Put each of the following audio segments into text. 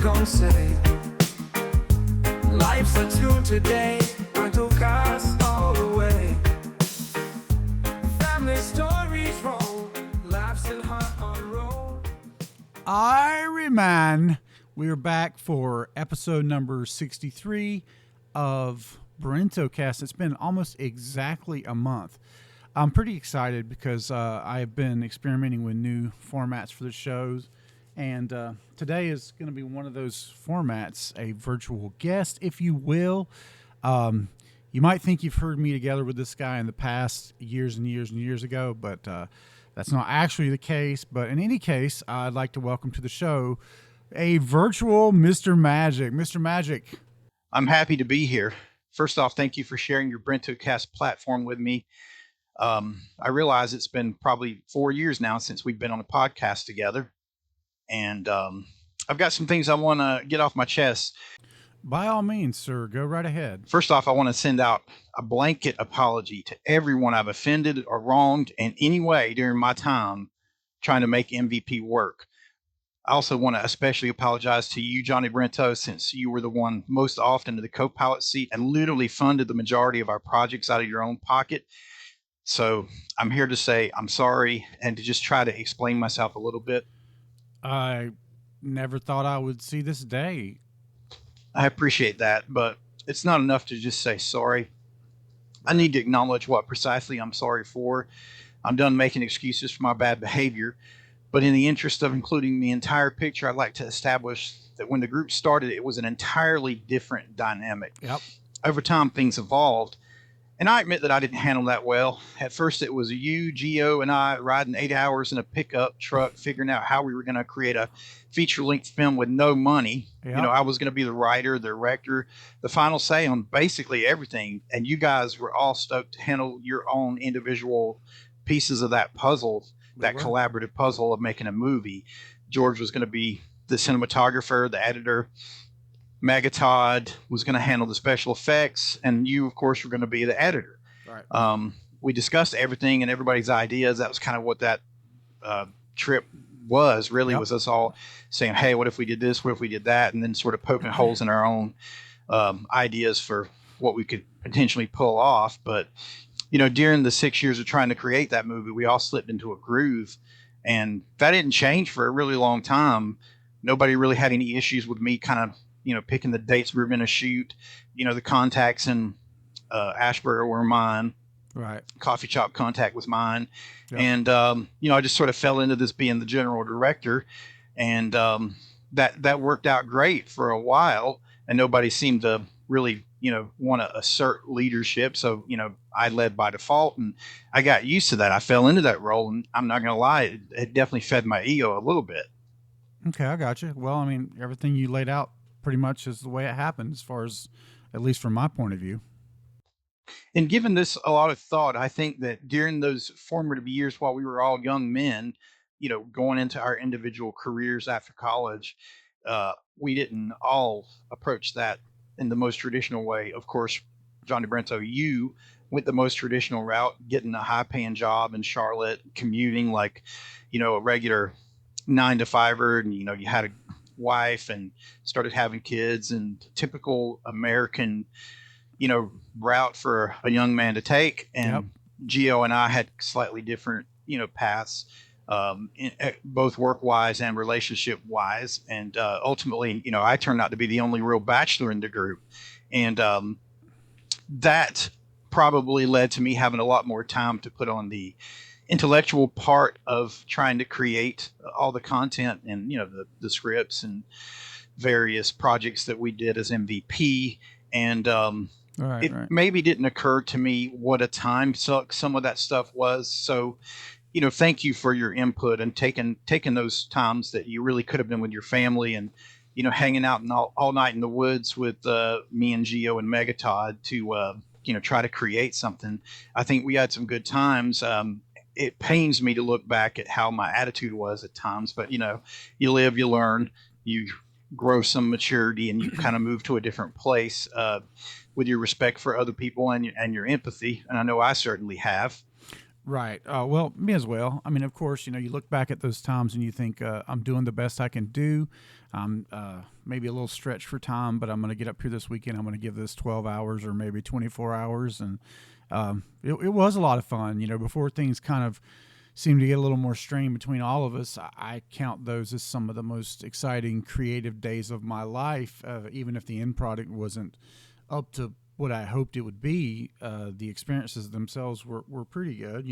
gon' say? Life's a tune today, Brentocast all the way. Family stories roll, laughs and heart on roll. Irie man, we're back for episode number 63 of Brentocast. It's been almost exactly a month. I'm pretty excited because I've been experimenting with new formats for the shows, and today is going to be one of those formats, a virtual guest, if you will. You might think you've heard me together with this guy in the past years and years and years ago, but that's not actually the case. But in any case, I'd like to welcome to the show a virtual Mr. Magic. Mr. Magic. I'm happy to be here. First off, thank you for sharing your Brentocast platform with me. I realize it's been probably 4 years now since we've been on a podcast together. And I've got some things I want to get off my chest. By all means, sir, go right ahead. First off, I want to send out a blanket apology to everyone I've offended or wronged in any way during my time trying to make MVP work. I also want to especially apologize to you, Johnny Brento, since you were the one most often in the co-pilot seat and literally funded the majority of our projects out of your own pocket. So I'm here to say I'm sorry and to just try to explain myself a little bit. I never thought I would see this day. I appreciate that, but it's not enough to just say sorry. I need to acknowledge what precisely I'm sorry for. I'm done making excuses for my bad behavior, but in the interest of including the entire picture, I'd like to establish that when the group started, it was an entirely different dynamic. Yep. Over time, things evolved, and I admit that I didn't handle that well. At first, it was you, Gio, and I riding 8 hours in a pickup truck, figuring out how we were going to create a feature-length film with no money. Yep. You know, I was going to be the writer, the director, the final say on basically everything, and you guys were all stoked to handle your own individual pieces of that puzzle, that collaborative puzzle of making a movie. George was going to be the cinematographer, the editor. Megatod was going to handle the special effects, and you, of course, were going to be the editor. Right. We discussed everything and everybody's ideas. That was kind of what that trip was, really. Yep. Was us all saying, hey, what if we did this? What if we did that? And then sort of poking holes in our own ideas for what we could potentially pull off. But, you know, during the 6 years of trying to create that movie, we all slipped into a groove, and that didn't change for a really long time. Nobody really had any issues with me kind of, you know, picking the dates we were going to shoot. You know, the contacts in Asheboro were mine. Right. Coffee shop contact was mine. Yep. And, you know, I just sort of fell into this being the general director. And that worked out great for a while. And nobody seemed to really, you know, want to assert leadership. So, you know, I led by default. And I got used to that. I fell into that role. And I'm not going to lie, it definitely fed my ego a little bit. Okay, I got you. Well, I mean, everything you laid out pretty much is the way it happened, as far as, at least from my point of view. And given this a lot of thought, I think that during those formative years while we were all young men, you know, going into our individual careers after college, we didn't all approach that in the most traditional way. Of course, Johnny Brento, you went the most traditional route, getting a high-paying job in Charlotte, commuting like, you know, a regular 9-to-5er, and, you know, you had a wife and started having kids, and typical American, you know, route for a young man to take. And Yep. Gio and I had slightly different, you know, paths, both work wise and relationship wise. And ultimately, you know, I turned out to be the only real bachelor in the group. And that probably led to me having a lot more time to put on the intellectual part of trying to create all the content and, you know, the scripts and various projects that we did as MVP. And it maybe didn't occur to me what a time suck some of that stuff was. So, you know, thank you for your input and taking those times that you really could have been with your family and, you know, hanging out all night in the woods with me and Gio and Megatod to, you know, try to create something. I think we had some good times. It pains me to look back at how my attitude was at times, but, you know, you live, you learn, you grow some maturity, and you kind of move to a different place with your respect for other people and your empathy. And I know I certainly have. Right. Well, me as well. I mean, of course, you look back at those times and you think, I'm doing the best I can do. I'm maybe a little stretched for time, but I'm going to get up here this weekend. I'm going to give this 12 hours or maybe 24 hours. And it was a lot of fun. Before things kind of seemed to get a little more strained between all of us, I count those as some of the most exciting creative days of my life, even if the end product wasn't up to what I hoped it would be. The experiences themselves were pretty good.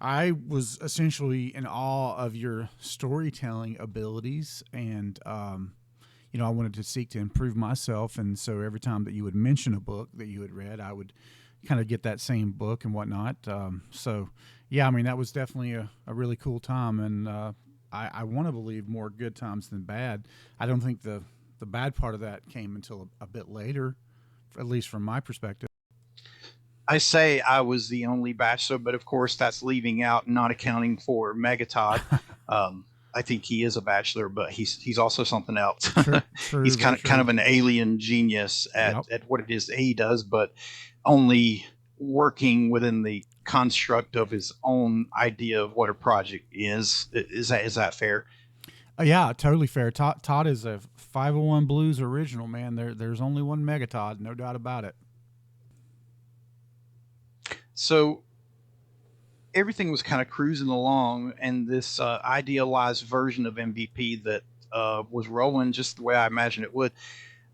I was essentially in awe of your storytelling abilities, and I wanted to seek to improve myself. And so every time that you would mention a book that you had read, I would kind of get that same book and whatnot. So yeah, I mean, that was definitely a really cool time, and I want to believe more good times than bad. I don't think the bad part of that came until a bit later, at least from my perspective. I say I was the only bachelor, but of course that's leaving out, not accounting for Megatod. I think he is a bachelor, but he's also something else. True, true, He's very kind true. of an alien genius Yep. at what it is that he does, but only working within the construct of his own idea of what a project is. Is that fair? Yeah, totally fair. Todd is a 501 Blues original, man. There's only one Megatod, no doubt about it. So everything was kind of cruising along, and this idealized version of MVP that was rolling just the way I imagined it would,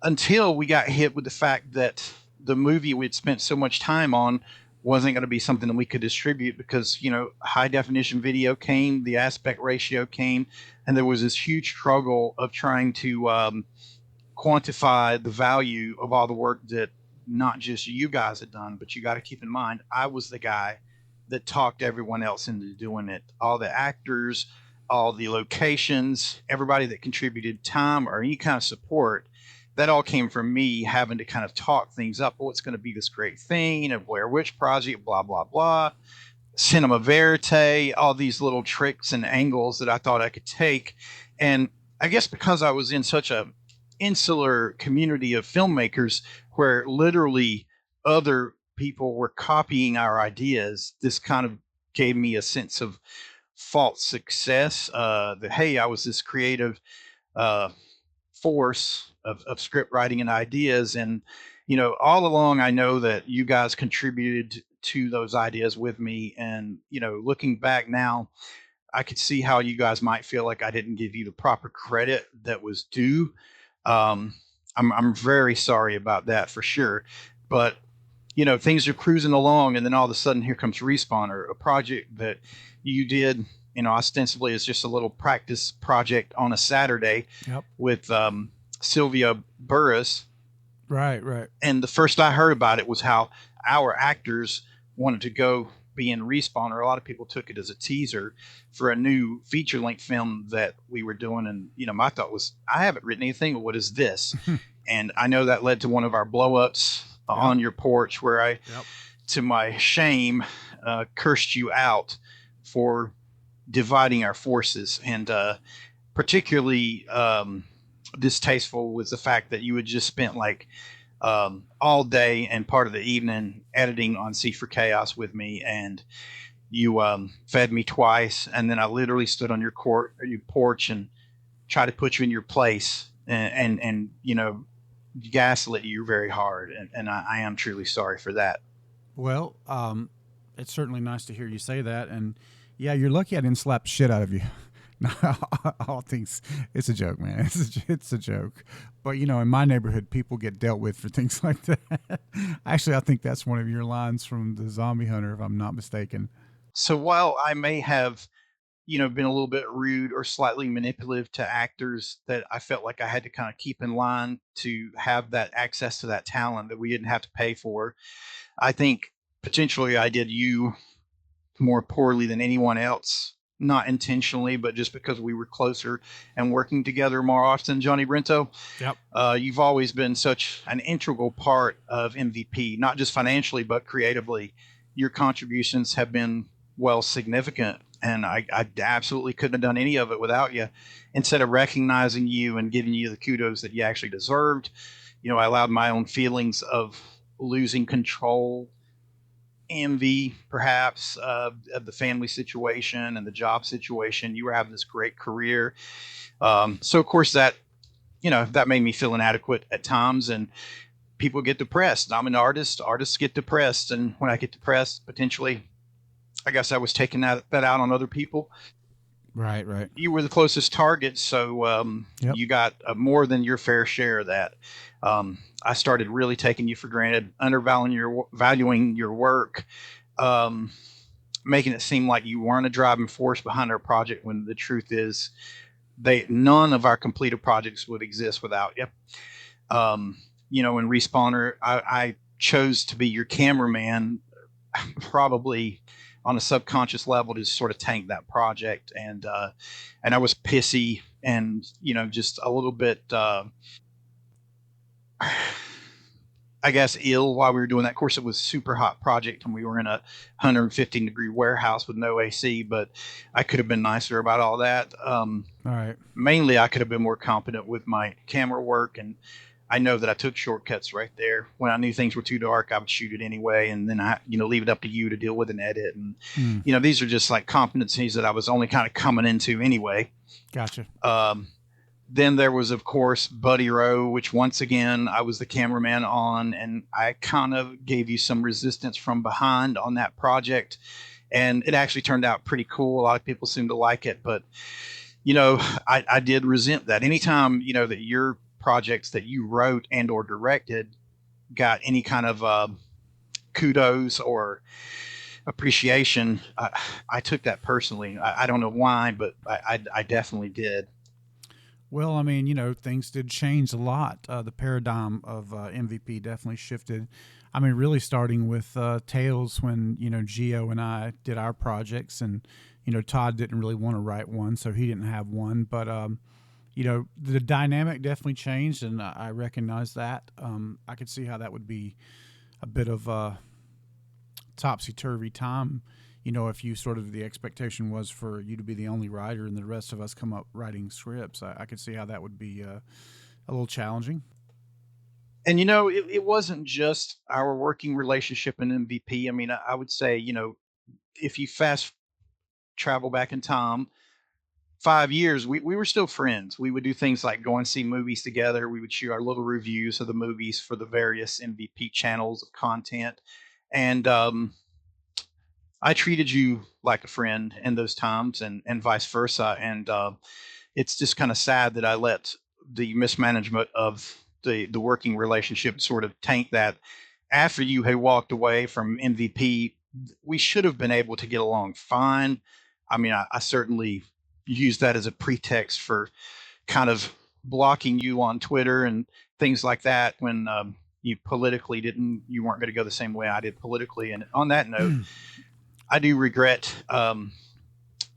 until we got hit with the fact that the movie we'd spent so much time on wasn't going to be something that we could distribute because high definition video came, the aspect ratio came, and there was this huge struggle of trying to quantify the value of all the work that not just you guys had done, but you got to keep in mind I was the guy that talked everyone else into doing it. All the actors, all the locations, everybody that contributed time or any kind of support, that all came from me having to kind of talk things up. Oh, it's going to be this great thing, a Blair Witch Project, blah, blah, blah. Cinema verite, all these little tricks and angles that I thought I could take. And I guess because I was in such a insular community of filmmakers where literally other people were copying our ideas, this kind of gave me a sense of false success. That hey, I was this creative uh, force of script writing and ideas, and all along I know that you guys contributed to those ideas with me, and looking back now, I could see how you guys might feel like I didn't give you the proper credit that was due. um, I'm very sorry about that for sure, but things are cruising along, and then all of a sudden here comes Respawn, or a project that you did, ostensibly as just a little practice project on a Saturday Yep. with Sylvia Burris. Right, right. And the first I heard about it was how our actors wanted to go be in Respawn, or a lot of people took it as a teaser for a new feature length film that we were doing. And my thought was, I haven't written anything, but what is this? And I know that led to one of our blowups Yep. on your porch, where I, Yep. to my shame, cursed you out for dividing our forces, and particularly distasteful was the fact that you had just spent like all day and part of the evening editing on C for Chaos with me, and you fed me twice, and then I literally stood on your porch and tried to put you in your place, and gaslit you very hard, and I am truly sorry for that. Well, it's certainly nice to hear you say that, and yeah, you're lucky I didn't slap the shit out of you. No, all things, it's a joke, man. It's a joke. But in my neighborhood, people get dealt with for things like that. Actually, I think that's one of your lines from the Zombie Hunter, if I'm not mistaken. So while I may have been a little bit rude or slightly manipulative to actors that I felt like I had to kind of keep in line to have that access to that talent that we didn't have to pay for, I think potentially I did you more poorly than anyone else. Not intentionally, but just because we were closer and working together more often, Johnny Brento. Yep. You've always been such an integral part of MVP, not just financially, but creatively. Your contributions have been, well, significant, and I absolutely couldn't have done any of it without you. Instead of recognizing you and giving you the kudos that you actually deserved, I allowed my own feelings of losing control envy, perhaps, of the family situation and the job situation. You were having this great career. So, of course, that made me feel inadequate at times. And people get depressed. I'm an artist. Artists get depressed. And when I get depressed, potentially, I guess I was taking that out on other people. Right, right. You were the closest target, so Yep. you got more than your fair share of that. I started really taking you for granted, undervaluing valuing your work, um, making it seem like you weren't a driving force behind our project. When the truth is, none of our completed projects would exist without you. In Respawner, I chose to be your cameraman, probably on a subconscious level to sort of tank that project, and I was pissy and just a little bit I guess ill while we were doing that. Of course, it was a super hot project and we were in a 115-degree warehouse with no AC, but I could have been nicer about all that. All right. Mainly, I could have been more competent with my camera work, and I know that I took shortcuts right there. When I knew things were too dark, I would shoot it anyway, and then I leave it up to you to deal with an edit. And Mm, these are just like competencies that I was only kind of coming into anyway. gotcha. Then there was, of course, Buddy Row, which once again I was the cameraman on, and I kind of gave you some resistance from behind on that project, and it actually turned out pretty cool. A lot of people seem to like it, but I did resent that. Anytime that your projects that you wrote and or directed got any kind of kudos or appreciation, I took that personally. I don't know why, but I definitely did. Well, I mean, things did change a lot. The paradigm of MVP definitely shifted. I mean, really starting with Tails when, Geo and I did our projects, and, Todd didn't really want to write one, so he didn't have one. But, the dynamic definitely changed, and I recognize that. I could see how that would be a bit of a topsy-turvy time. If you sort of the expectation was for you to be the only writer and the rest of us come up writing scripts, I could see how that would be a little challenging. And it wasn't just our working relationship in MVP. I mean, I would say, if you fast travel back in time 5 years, we were still friends. We would do things like go and see movies together. We would shoot our little reviews of the movies for the various MVP channels of content. And I treated you like a friend in those times, and vice versa. And it's just kind of sad that I let the mismanagement of the working relationship sort of taint that. After you had walked away from MVP, we should have been able to get along fine. I mean, I certainly used that as a pretext for kind of blocking you on Twitter and things like that when you weren't going to go the same way I did politically. And on that note, I do regret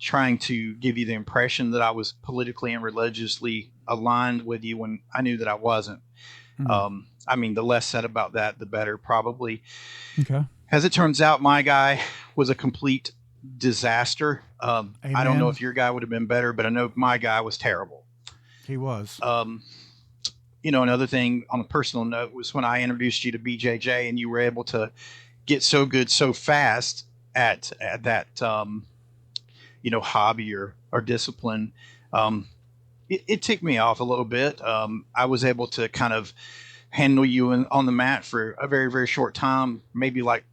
trying to give you the impression that I was politically and religiously aligned with you when I knew that I wasn't. I mean, the less said about that, the better, probably. Okay. As it turns out, my guy was a complete disaster. I don't know Amen. if your guy would have been better, but I know my guy was terrible. He was. Another thing on a personal note was when I introduced you to BJJ, and you were able to get so good so fast at that hobby or discipline. It ticked me off a little bit. I was able to kind of handle you on the mat for a very, very short time, maybe like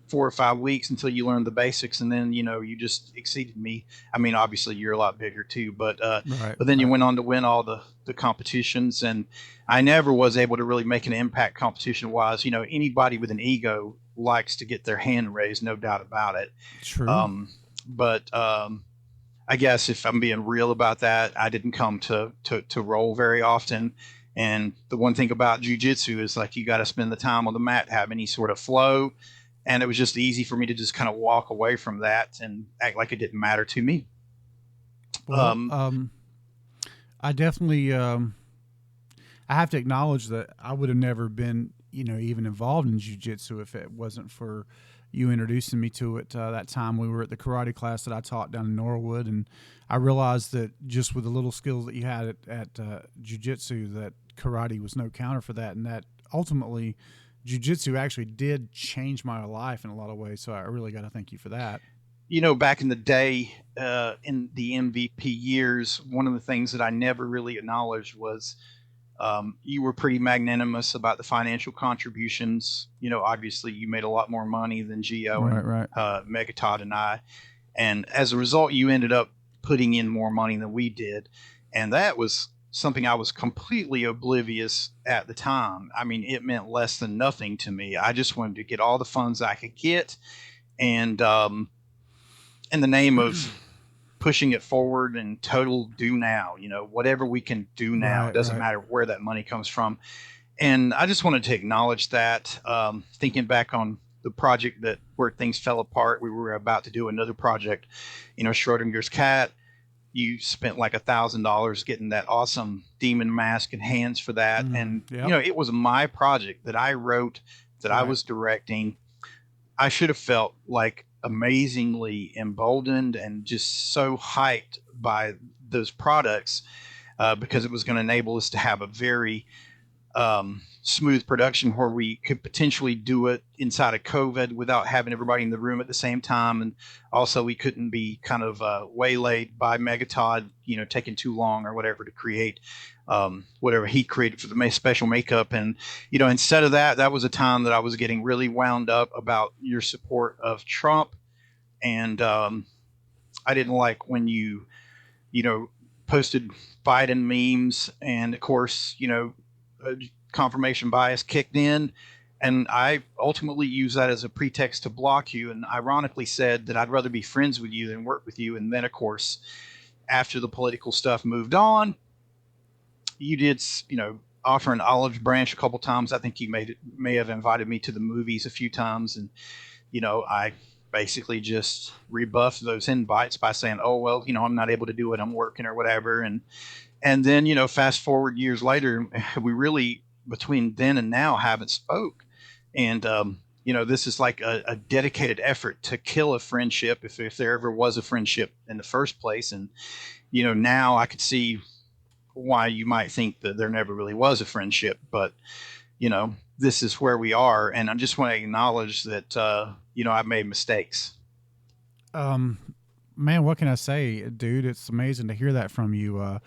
4 or 5 weeks until you learned the basics, and then you just exceeded me. I mean, obviously you're a lot bigger too, but Right. then you went on to win all the competitions, and I never was able to really make an impact competition wise. Anybody with an ego likes to get their hand raised, no doubt about it. True. But I guess if I'm being real about that, I didn't come to roll very often. And the one thing about jujitsu is like you got to spend the time on the mat, have any sort of flow. And it was just easy for me to just kind of walk away from that and act like it didn't matter to me. Well, I definitely, I have to acknowledge that I would have never been, even involved in jujitsu if it wasn't for you introducing me to it. That time we were at the karate class that I taught down in Norwood, and I realized that just with the little skills that you had at jujitsu, that karate was no counter for that, and that ultimately jiu-jitsu actually did change my life in a lot of ways. So I really got to thank you for that. Back in the day, in the MVP years, one of the things that I never really acknowledged was you were pretty magnanimous about the financial contributions. Obviously, you made a lot more money than Geo and Right. Megatod and I. And as a result, you ended up putting in more money than we did. And that was something I was completely oblivious at the time. I mean, it meant less than nothing to me. I just wanted to get all the funds I could get. And in the name of pushing it forward and total do now, whatever we can do now, it doesn't matter where that money comes from. And I just wanted to acknowledge that, thinking back on the project where things fell apart, we were about to do another project, Schrodinger's cat. You spent like $1,000 getting that awesome demon mask and hands for that. And, it was my project that I wrote, that I was directing. I should have felt like amazingly emboldened and just so hyped by those products, because it was going to enable us to have a very smooth production where we could potentially do it inside of COVID without having everybody in the room at the same time. And also we couldn't be kind of waylaid by Megatod, taking too long or whatever to create whatever he created for the special makeup. And, instead of that, that was a time that I was getting really wound up about your support of Trump. And I didn't like when you posted Biden memes, and of course, confirmation bias kicked in, and I ultimately used that as a pretext to block you, and ironically said that I'd rather be friends with you than work with you. And then, of course, after the political stuff moved on, you did, offer an olive branch a couple times. I think you may have invited me to the movies a few times, and I basically just rebuffed those invites by saying, oh, well, I'm not able to do it, I'm working or whatever. And then, fast forward years later, we really, between then and now, haven't spoke. And, this is like a dedicated effort to kill a friendship, if there ever was a friendship in the first place. And, now I could see why you might think that there never really was a friendship. But, this is where we are. And I just want to acknowledge that, I've made mistakes. Man, what can I say, dude? It's amazing to hear that from you.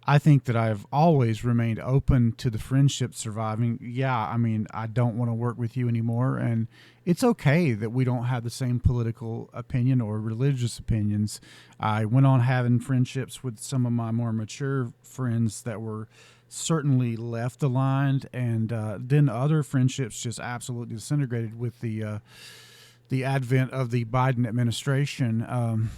I think that I've always remained open to the friendship surviving. Yeah, I mean, I don't want to work with you anymore, and it's okay that we don't have the same political opinion or religious opinions. I went on having friendships with some of my more mature friends that were certainly left aligned, and then other friendships just absolutely disintegrated with the advent of the Biden administration.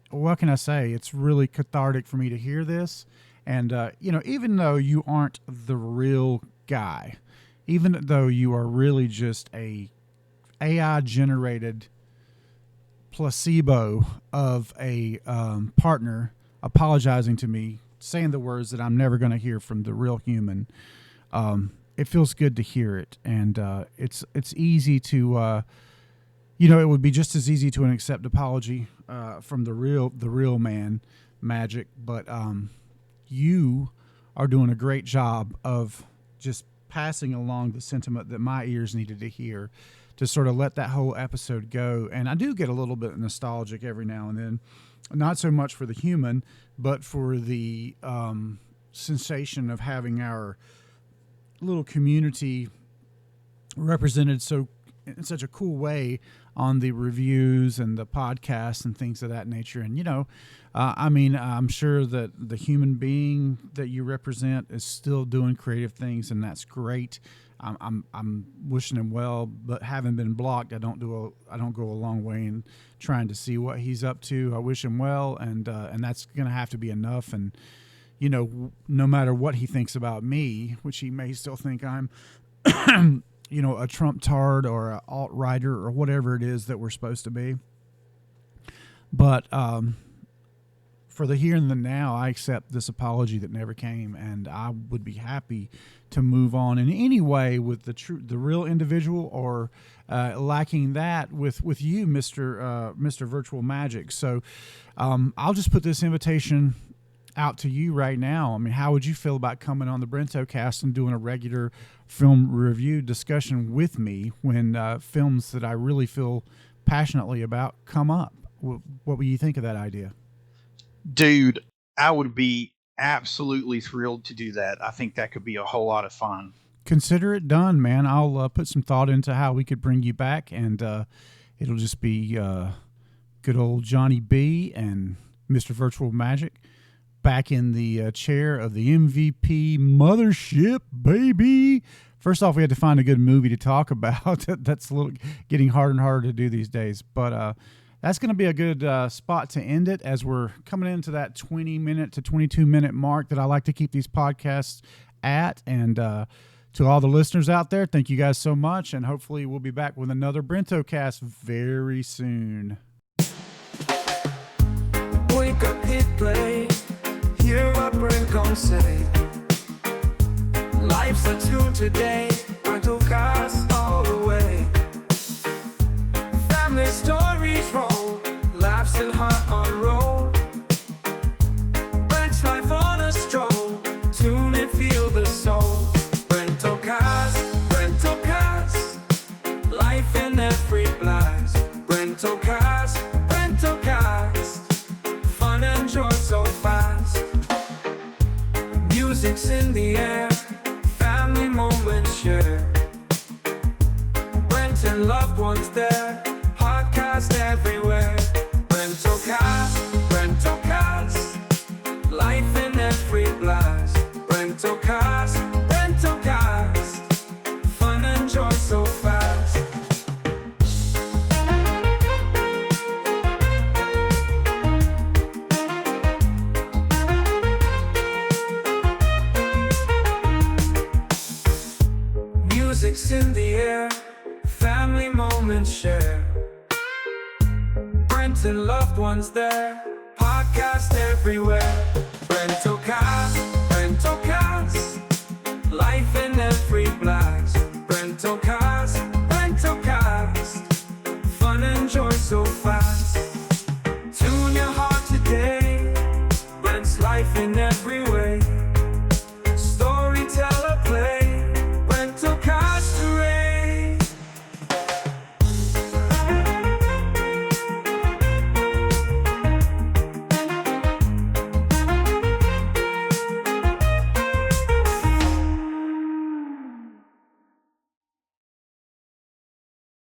What can I say? It's really cathartic for me to hear this. And, even though you aren't the real guy, even though you are really just a AI generated placebo of a partner apologizing to me, saying the words that I'm never going to hear from the real human, it feels good to hear it. And it's easy to... it would be just as easy to accept apology from the real man, Magic, but you are doing a great job of just passing along the sentiment that my ears needed to hear to sort of let that whole episode go. And I do get a little bit nostalgic every now and then, not so much for the human, but for the sensation of having our little community represented in such a cool way on the reviews and the podcasts and things of that nature. And, I'm sure that the human being that you represent is still doing creative things, and that's great. I'm wishing him well, but having been blocked, I don't go a long way in trying to see what he's up to. I wish him well, and that's going to have to be enough. And, no matter what he thinks about me, which he may still think I'm, a Trump tard or an alt-righter or whatever it is that we're supposed to be. But for the here and the now, I accept this apology that never came, and I would be happy to move on in any way with the real individual, or lacking that with you, Mr. Virtual Magic. So I'll just put this invitation out to you right now. I mean, how would you feel about coming on the Brentocast and doing a regular film review discussion with me when films that I really feel passionately about come up? What would you think of that idea? Dude, I would be absolutely thrilled to do that. I think that could be a whole lot of fun. Consider it done, man. I'll put some thought into how we could bring you back, and it'll just be good old Johnny B and Mr. Virtual Magic back in the chair of the MVP mothership, baby. First off, we had to find a good movie to talk about. That's a little getting harder and harder to do these days, but that's going to be a good spot to end it, as we're coming into that 20-minute to 22-minute mark that I like to keep these podcasts at. And to all the listeners out there, thank you guys so much, and hopefully we'll be back with another Brentocast very soon. Wake up, hit play. Hear what Brent gon' say. Life's a tune today. Brentocast all the way. Family stories roll. Laughs and heart on roll. Brent's life on a stroll. Tune and feel the soul. Brentocast, Brentocast. Life in every blast. Brentocast, Brentocast. Fun and joy so fast. Music's in the air. Family moments share. Brent and loved ones there. Podcast everywhere. Brentocast, Brentocast. Life in every blast. Brentocast, Brentocast. Fun and joy so fast. Music's in the air, family moments share. Brent and loved ones there, podcast everywhere.